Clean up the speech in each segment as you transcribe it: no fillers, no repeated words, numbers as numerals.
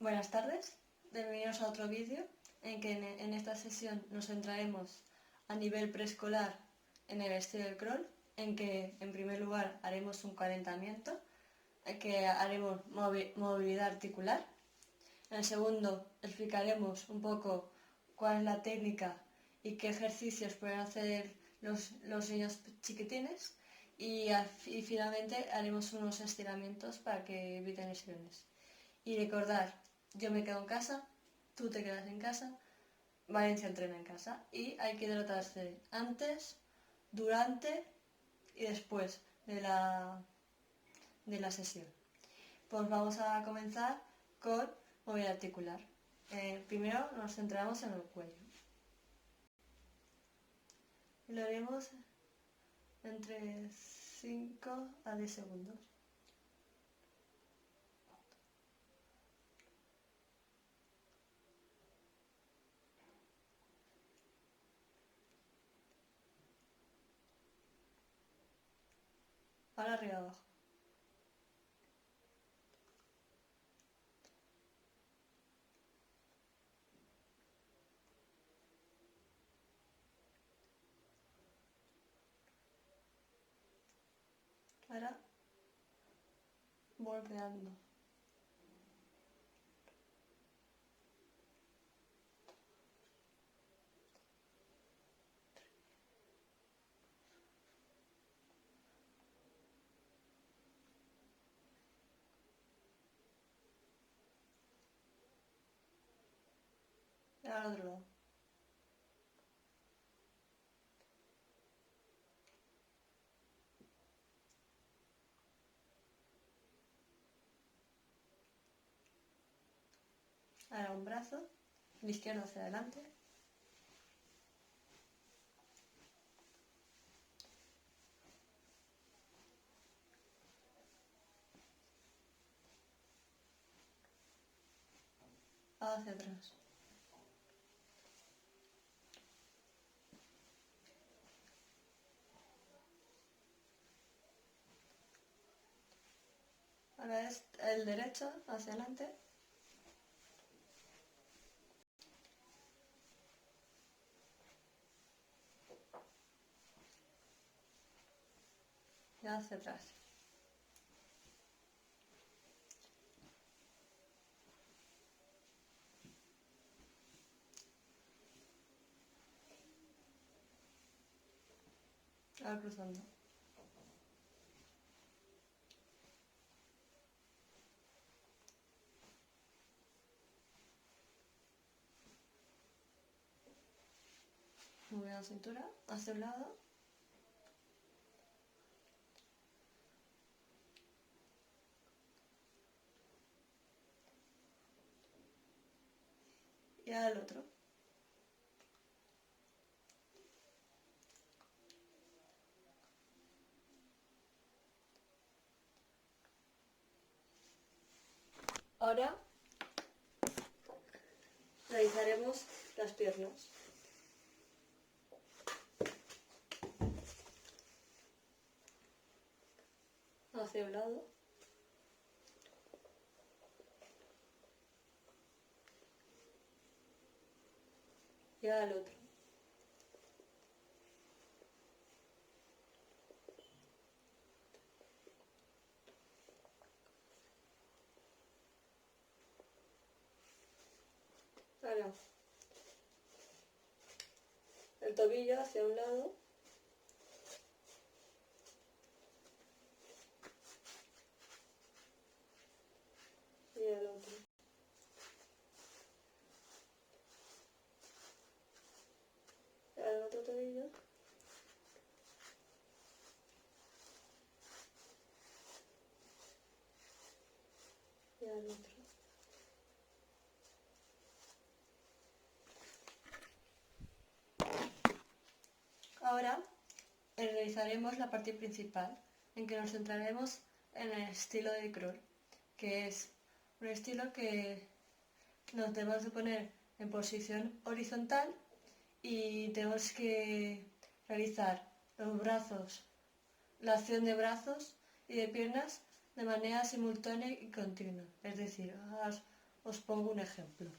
Buenas tardes, bienvenidos a otro vídeo en que en esta sesión nos centraremos a nivel preescolar en el estilo de crawl, en que en primer lugar haremos un calentamiento, que haremos movilidad articular. En segundo explicaremos un poco cuál es la técnica y qué ejercicios pueden hacer los niños chiquitines y finalmente haremos unos estiramientos para que eviten lesiones. Y recordar, yo me quedo en casa, tú te quedas en casa, Valencia entrena en casa y hay que hidratarse antes, durante y después de la sesión. Pues vamos a comenzar con movilidad articular. Primero nos centramos en el cuello. Y lo haremos entre 5 a 10 segundos. Ahora arriba abajo. Ahora volteando. Y ahora al otro lado. Ahora un brazo, el izquierdo hacia adelante. Hacia atrás. Ahora es el derecho hacia adelante. Y hacia atrás. Ahora cruzando. Moviendo la cintura hacia un lado. Y ahora el otro. Ahora realizaremos las piernas. Hacia un lado. Y ahora el otro. Ahora el tobillo hacia un lado. Y el otro. Y ahora el otro tobillo. Y ahora el otro. Ahora realizaremos la parte principal, en que nos centraremos en el estilo de crawl, que es un estilo que nos debemos de poner en posición horizontal y tenemos que realizar los brazos, la acción de brazos y de piernas de manera simultánea y continua. Es decir, Os pongo un ejemplo.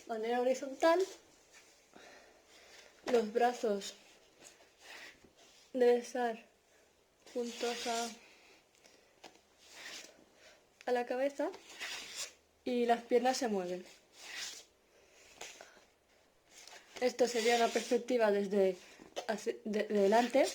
De manera horizontal, los brazos deben estar juntos a la cabeza y las piernas se mueven. Esto sería una perspectiva desde delante.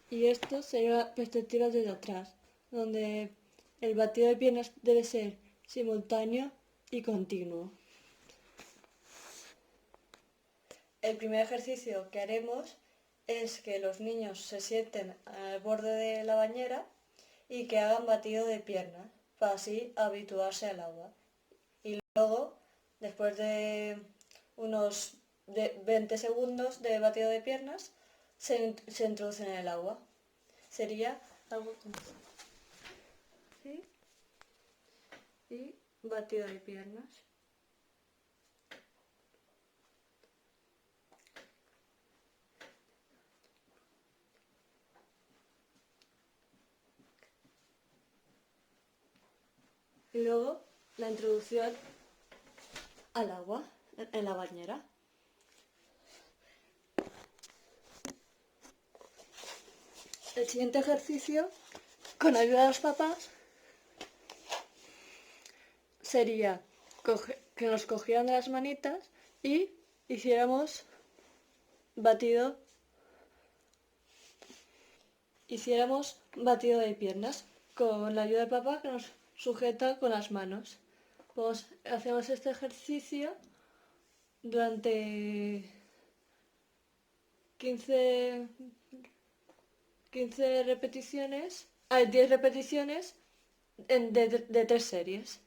Y esto sería una perspectiva desde atrás, donde el batido de piernas debe ser simultáneo y continuo. El primer ejercicio que haremos es que los niños se sienten al borde de la bañera y que hagan batido de piernas, para así habituarse al agua. Y luego, después de unos 20 segundos de batido de piernas, se introducen en el agua. Sería algo como así. Y batido de piernas. Y luego la introducción al agua en la bañera. El siguiente ejercicio, con ayuda de los papás, sería que nos cogieran de las manitas y hiciéramos batido de piernas con la ayuda de papá que nos sujeta con las manos. Pues hacemos este ejercicio durante 15 repeticiones, 10 repeticiones de 3 series.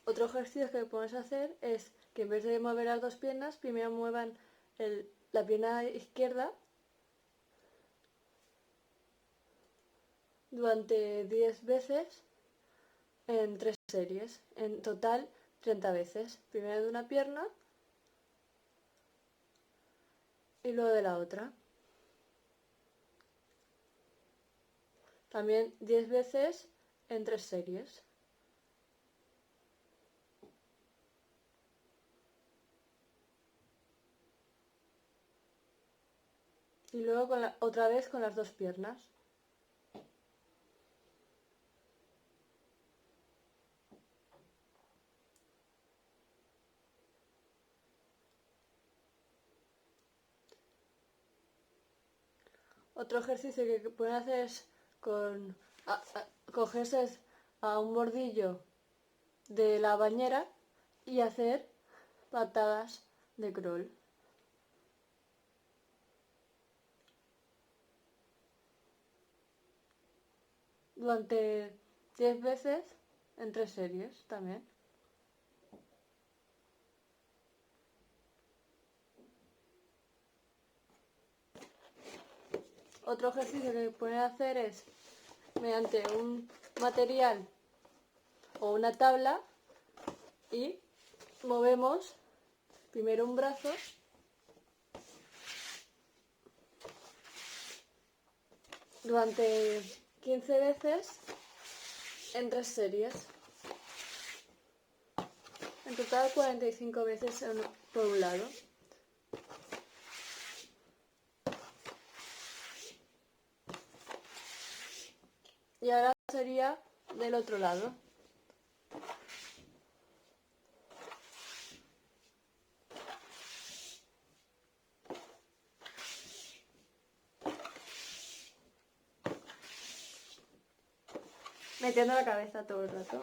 Otro ejercicio que podemos hacer es que en vez de mover las dos piernas, primero muevan la pierna izquierda durante 10 veces en 3 series. En total 30 veces. Primero de una pierna y luego de la otra. También 10 veces en 3 series. Y luego otra vez con las dos piernas. Otro ejercicio que pueden hacer es cogerse a un bordillo de la bañera y hacer patadas de crawl. Durante 10 veces en 3 series también. Otro ejercicio que pueden hacer es mediante un material o una tabla y movemos primero un brazo durante 15 veces en 3 series. En total 45 veces por un lado. Y ahora sería del otro lado. Metiendo la cabeza todo el rato.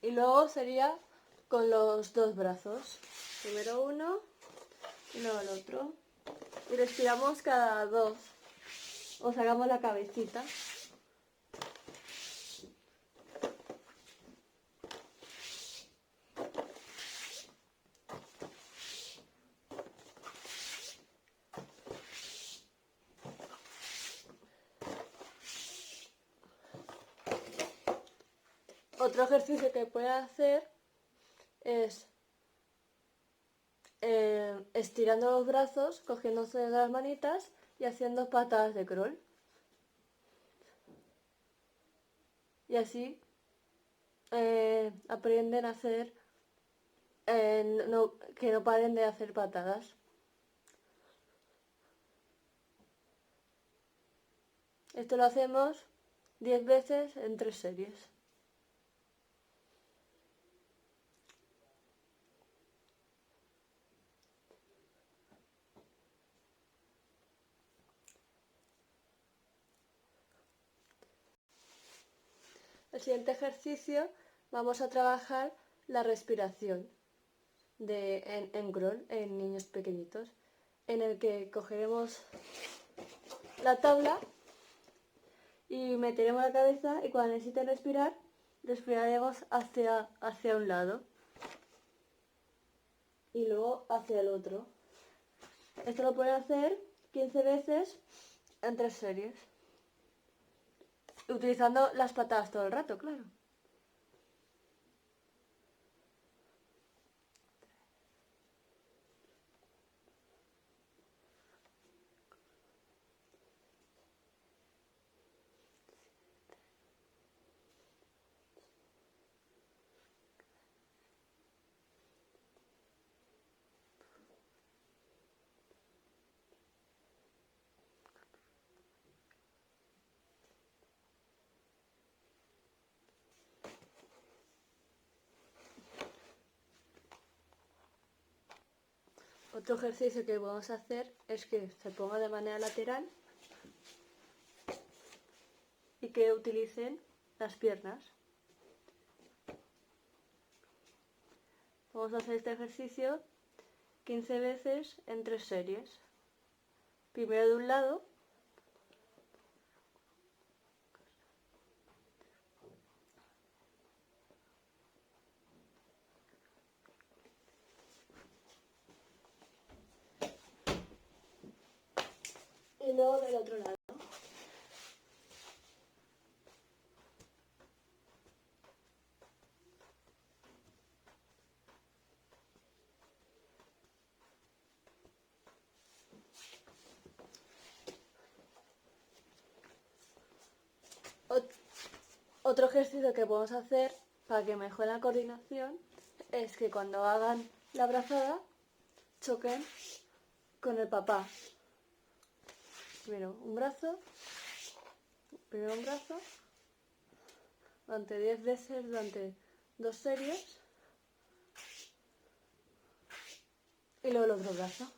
Y luego sería con los dos brazos. Primero uno y luego el otro. Y respiramos cada 2. O sacamos la cabecita. Otro ejercicio que puede hacer es estirando los brazos, cogiéndose de las manitas y haciendo patadas de crawl. Y así aprenden a hacer, que no paren de hacer patadas. Esto lo hacemos 10 veces en 3 series. El siguiente ejercicio vamos a trabajar la respiración en crawl, en niños pequeñitos, en el que cogeremos la tabla y meteremos la cabeza y cuando necesite respirar, respiraremos hacia un lado y luego hacia el otro. Esto lo pueden hacer 15 veces en 3 series, utilizando las patadas todo el rato, claro. Otro ejercicio que vamos a hacer es que se ponga de manera lateral y que utilicen las piernas. Vamos a hacer este ejercicio 15 veces en 3 series. Primero de un lado y luego del otro lado. Otro ejercicio que podemos hacer para que mejore la coordinación es que cuando hagan la abrazada choquen con el papá. Primero un brazo, durante 10 veces, durante 2 series y luego el otro brazo.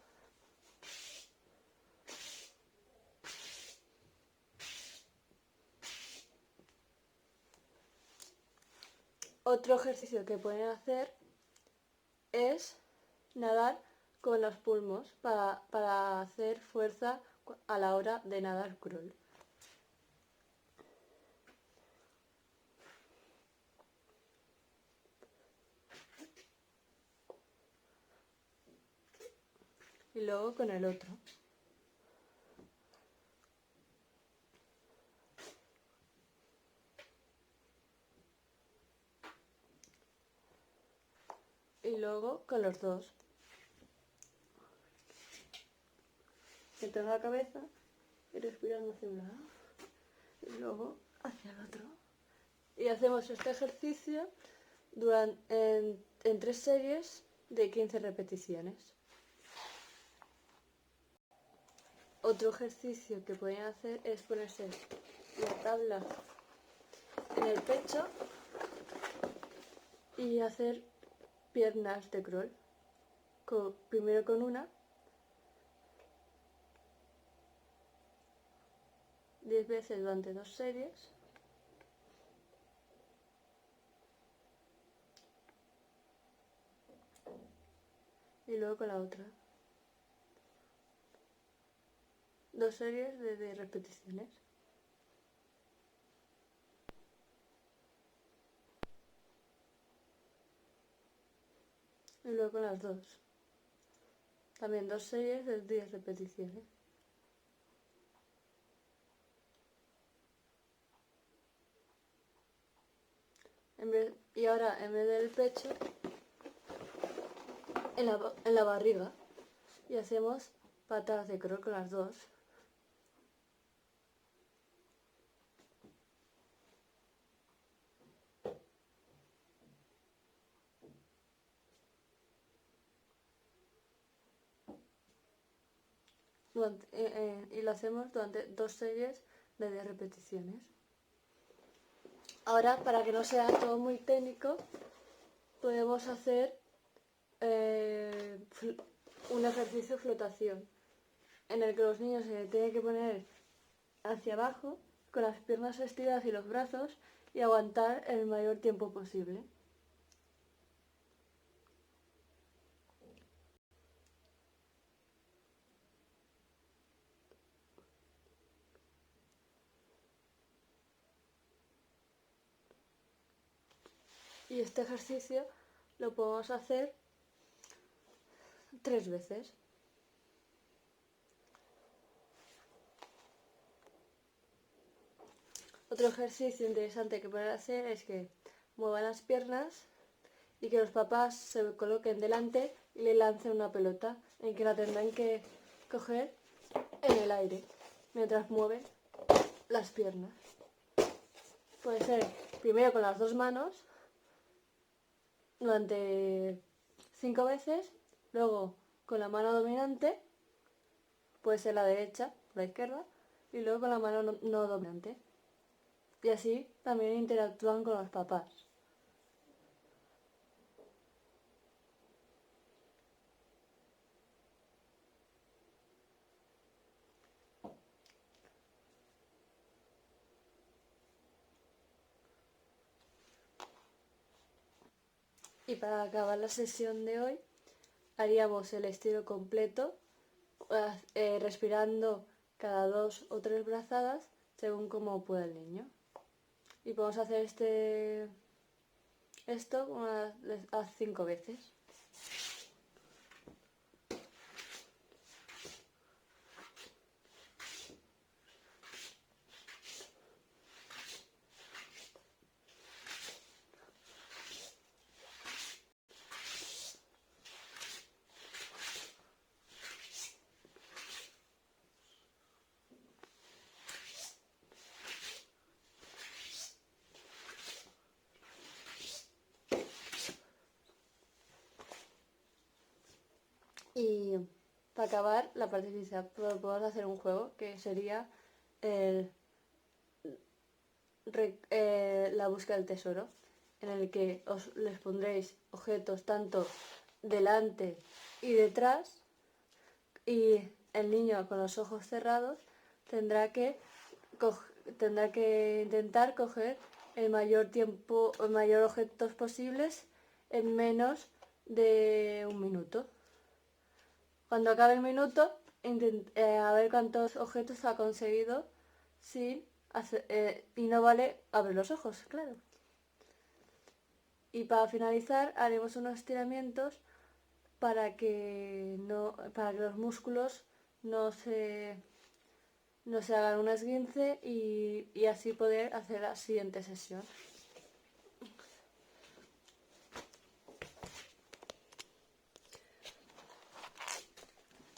Otro ejercicio que pueden hacer es nadar con los pulmos para hacer fuerza a la hora de nadar crawl. Y luego con el otro. Y luego con los dos. Sentando la cabeza y respirando hacia un lado. Y luego hacia el otro. Y hacemos este ejercicio en 3 series de 15 repeticiones. Otro ejercicio que pueden hacer es ponerse la tabla en el pecho y hacer piernas de crawl. Primero con una, 10 veces durante 2 series. Y luego con la otra. 2 series de 10 repeticiones. Y luego las dos. También 2 series de 10 repeticiones. Y ahora, en vez del pecho, en la barriga. Y hacemos patadas de crawl con las dos. Y lo hacemos durante 2 series de 10 repeticiones. Ahora, para que no sea todo muy técnico, podemos hacer un ejercicio de flotación, en el que los niños se tienen que poner hacia abajo, con las piernas estiradas y los brazos, y aguantar el mayor tiempo posible. Y este ejercicio lo podemos hacer 3 veces. Otro ejercicio interesante que pueden hacer es que muevan las piernas y que los papás se coloquen delante y le lancen una pelota en que la tendrán que coger en el aire mientras mueven las piernas. Puede ser primero con las 2 manos durante 5 veces, luego con la mano dominante, puede ser la derecha, la izquierda, y luego con la mano no dominante. Y así también interactúan con los papás. Y para acabar la sesión de hoy, haríamos el estiro completo, respirando cada 2 o 3 brazadas, según como pueda el niño. Y podemos hacer esto unas 5 veces. Y para acabar la parte física, podemos hacer un juego que sería la búsqueda del tesoro, en el que les pondréis objetos tanto delante y detrás, y el niño con los ojos cerrados tendrá que intentar coger el mayor objetos posibles en menos de 1 minuto. Cuando acabe el minuto, a ver cuántos objetos ha conseguido y no vale abrir los ojos, claro. Y para finalizar haremos unos estiramientos para que los músculos no se hagan un esguince y así poder hacer la siguiente sesión.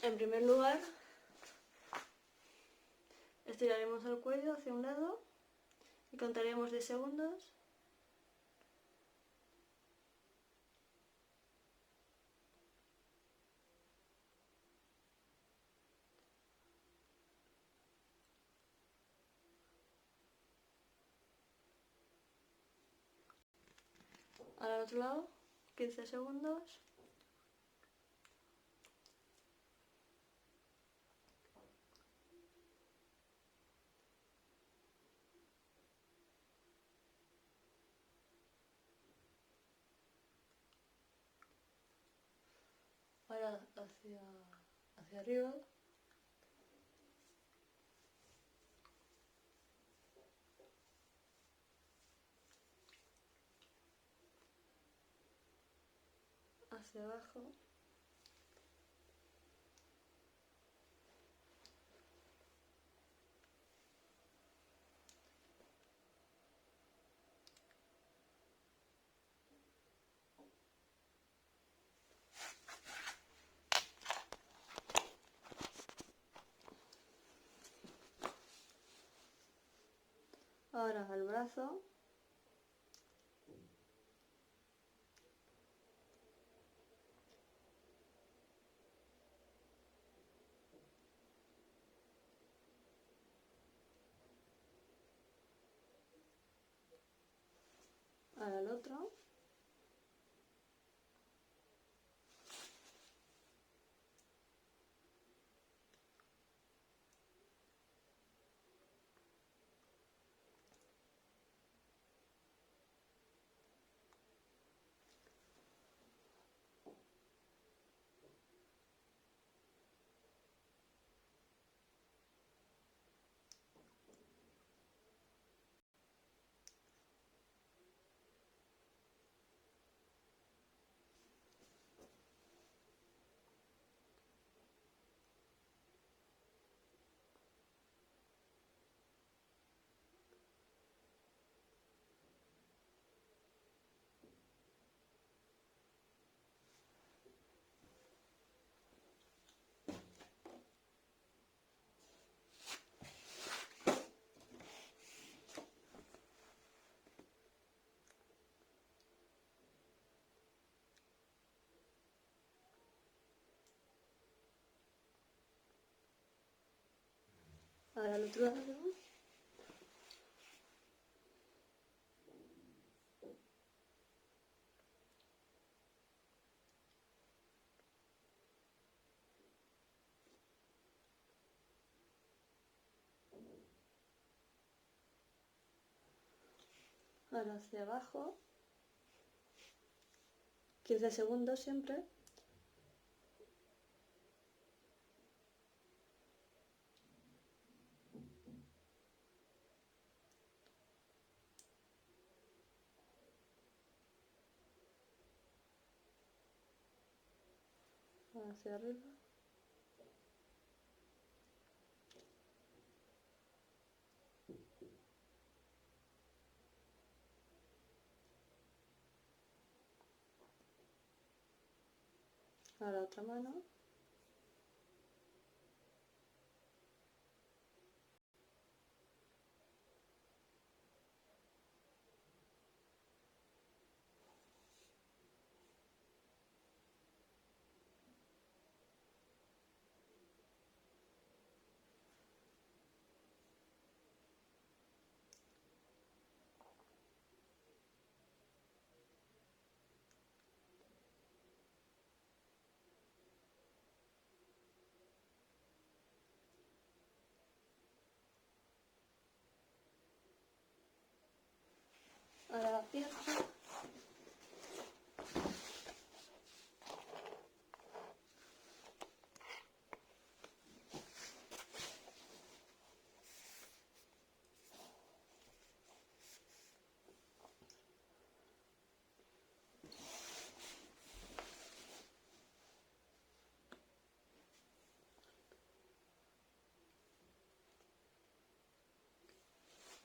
En primer lugar, estiraremos el cuello hacia un lado y contaremos 10 segundos. Al otro lado, 15 segundos. Ahora hacia arriba. hacia abajo. Ahora el brazo. Ahora el otro. Ahora el otro lado. Ahora hacia abajo. 15 segundos siempre. Hacia arriba. Ahora otra mano. Ahora la pierna.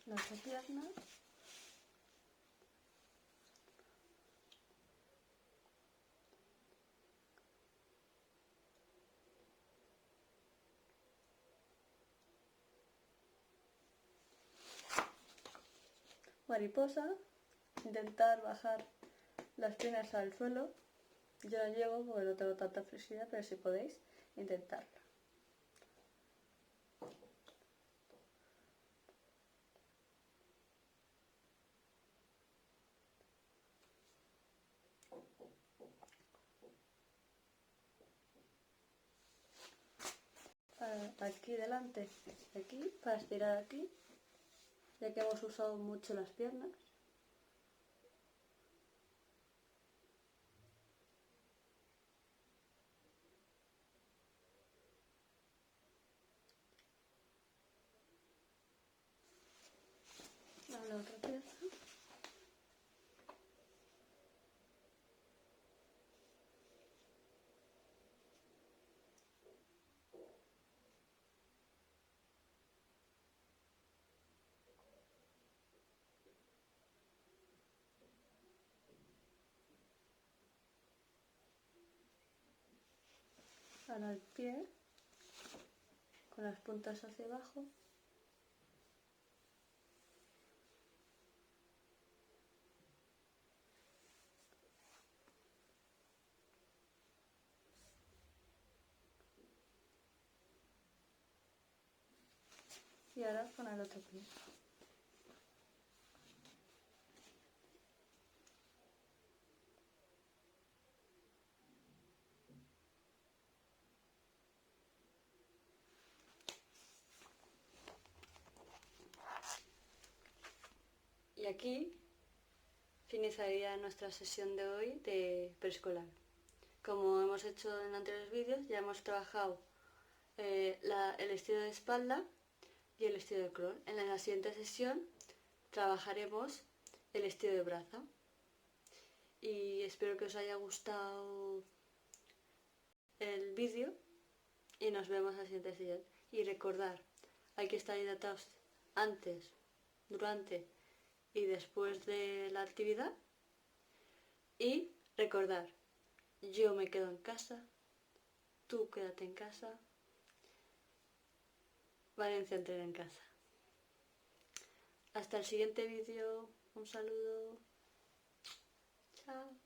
La otra pierna. Mariposa. Intentar bajar las piernas al suelo. Yo no llego porque no tengo tanta flexibilidad, pero si podéis, intentarlo. Aquí delante, aquí, para estirar aquí, ya que hemos usado mucho las piernas. A la otra pierna. Ahora el pie, con las puntas hacia abajo. Y ahora con el otro pie. Y aquí finalizaría nuestra sesión de hoy de preescolar. Como hemos hecho en anteriores vídeos, ya hemos trabajado el estilo de espalda y el estilo de crawl. En la siguiente sesión trabajaremos el estilo de braza. Y espero que os haya gustado el vídeo y nos vemos en la siguiente sesión. Y recordar, hay que estar hidratados antes, durante y después de la actividad. Y recordar, yo me quedo en casa, tú quédate en casa, Valencia entrena en casa. Hasta el siguiente vídeo, un saludo, chao.